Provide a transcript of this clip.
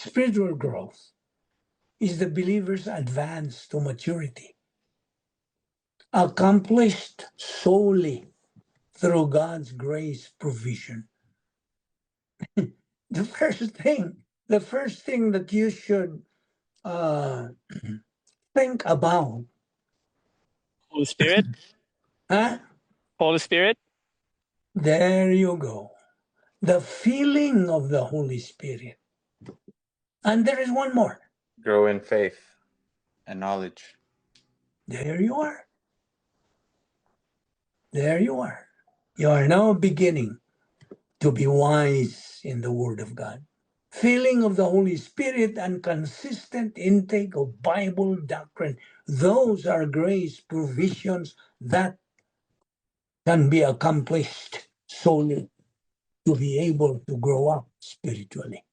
Spiritual growth is the believer's advance to maturity, accomplished solely through God's grace provision. The first thing that you should think about, Holy Spirit. huh? Holy Spirit. There you go. The feeling of the Holy Spirit. And there is one more. Grow in faith and knowledge. There you are. There you are. You are now beginning to be wise in the Word of God. Feeling of the Holy Spirit and consistent intake of Bible doctrine. Those are grace provisions that can be accomplished solely to be able to grow up spiritually.